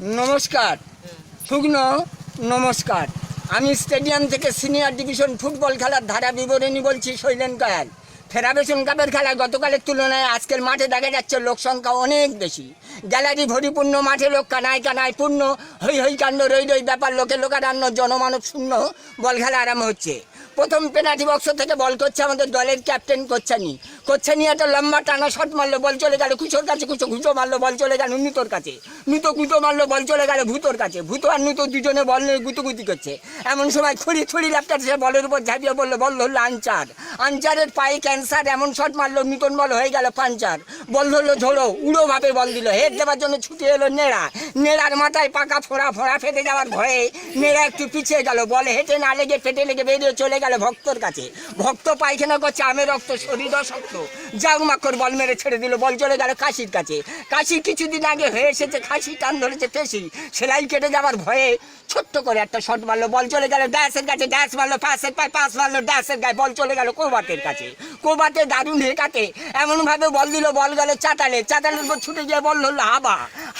নমস্কার, শুকনো নমস্কার। আমি স্টেডিয়াম থেকে সিনিয়র ডিভিশন ফুটবল খেলার ধারা বিবরণী বলছি, শৈলেন কয়াল। ফেডারেশন কাপের খেলায় গতকালের তুলনায় আজকের মাঠে দেখা যাচ্ছে লোক সংখ্যা অনেক বেশি। গ্যালারি ভরিপূর্ণ, মাঠে লোক কানায় কানায় পূর্ণ, হই হই কাণ্ড রই রই ব্যাপার, লোকে লোকারণ্য, জনমানব শূন্য বল খেলা আরম্ভ হচ্ছে। প্রথম পেনাল্টি বক্স থেকে বল করছে আমাদের দলের ক্যাপ্টেন কোচ্ছানি একটা লম্বা টানা শট মারলো, বল চলে গেল কুচোর কাছে, ঘুচো মারলো, বল চলে গেল নুতোর কাছে, কুটো মারলো, বল চলে গেল ভূতোর কাছে, ভূতো আর নুতো দুজনে বল নিয়ে গুতুগুতি করছে। এমন সময় ছুরি ল্যাপটার সে বলের উপর ঝাঁপিয়ে বললো, বল ধরলো আনচারের পায়ে ক্যান্সার, এমন শট মারলো নূতন বল হয়ে গেল পাঞ্চার। বল ধরলো ঝোড়ো, উড়ো ভাবে বল দিল, হেড দেওয়ার জন্য ছুটে এলো নেড়ার মাথায় পাকা ফোড়া ফেটে যাওয়ার ভয়ে নেড়া একটু পিছিয়ে গেল, বল হেঁটে না লেগে ফেটে লেগে বেরিয়ে চলে গেল ভক্তর কাছে। ভক্ত পায়খানা করছে, আমের রক্ত শরীর অশক্ত, জাগমাকর বল মেরে ছেড়ে দিল, বল চলে গেল কাশির কাছে। কাশি কিছুদিন আগে হয়ে এসেছে, খাসি টান ধরেছে পেশি, সেলাই কেটে যাওয়ার ভয়ে ছোট্ট করে একটা শট মারলো, বল চলে গেল ড্যাশের কাছে, ড্যাশ মারলো পাশের পায়ে, পাস মারলো ড্যাশের গায়ে, বল চলে গেল কোবাটের কাছে। কোবাটে দারুণ হেঁকাতে এমনভাবে বল দিল, বল গেল চাতালের উপর ছুটে গিয়ে বল হলো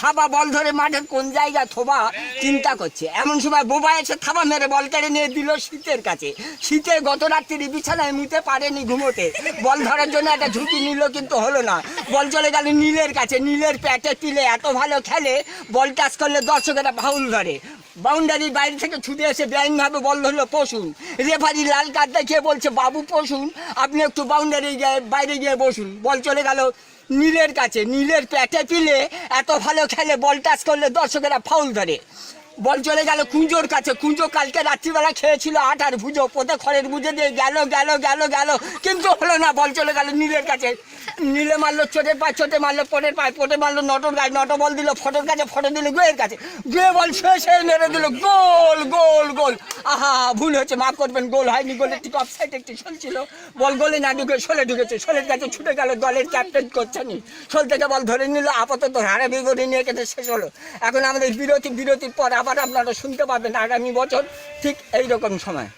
হাবা বল ধরে মাঠের কোন জায়গা থোবা চিন্তা করছে। এমন সময় বোবা এসে থাবা মেরে বল কেড়ে নিয়ে দিল শীতের কাছে। শীতে গত রাত্রি বিছানায় মুতে পারেনি ঘুমোতে, বল ধরার জন্য একটা ঝুঁকি নিল কিন্তু হলো না, বল চলে গেল নীলের কাছে। নীলের প্যাটে পিলে এত ভালো খেলে, বল টাচ করলে দর্শকেরা ফাউল ধরে। বাউন্ডারির বাইরে থেকে ছুটে এসে বেআইনভাবে বল ধরলো পশুন। রেফারি লাল কার্ড দেখিয়ে বলছে, বাবু পশুন, আপনি একটু বাউন্ডারি বাইরে গিয়ে বসুন। বল চলে গেল নীলের কাছে। নীলের প্যাটে পিলে এত ভালো খেলে, বল টাচ করলে দর্শকেরা ফাউল ধরে। বল চলে গেল কুঁজোর কাছে। কুঁজো কালকে রাত্রিবেলা খেয়েছিল আটার ভুজো, পোতে খড়ের বুঝে দিয়ে গেল কিন্তু হলো না, বল চলে গেল নীলের কাছে। নীলে মারলো চোটে মারলো পোটে মারলো নটর গায়ে, নট বল দিল ফটোর কাছে, ফটো দিল গুয়ের কাছে, গুয়ে বল শেষে মেরে দিল গোল। আহা, ভুল হয়েছে, মাফ করবেন, গোল হয়নি, গোলের ঠিক অফসাইড একটি চলছিল, বল গোলে না ঢুকে শোলে ঢুকেছে। শোলের কাছে ছুটে গেল দলের ক্যাপ্টেন কোচ্ছানি, শোল থেকে বল ধরে নিল। আপাতত হারা বিগড়ে নিয়ে কেটে শেষ হলো। এখন আমাদের বিরতির পর আবার আপনারা শুনতে পাবেন আগামী বছর ঠিক এইরকম সময়।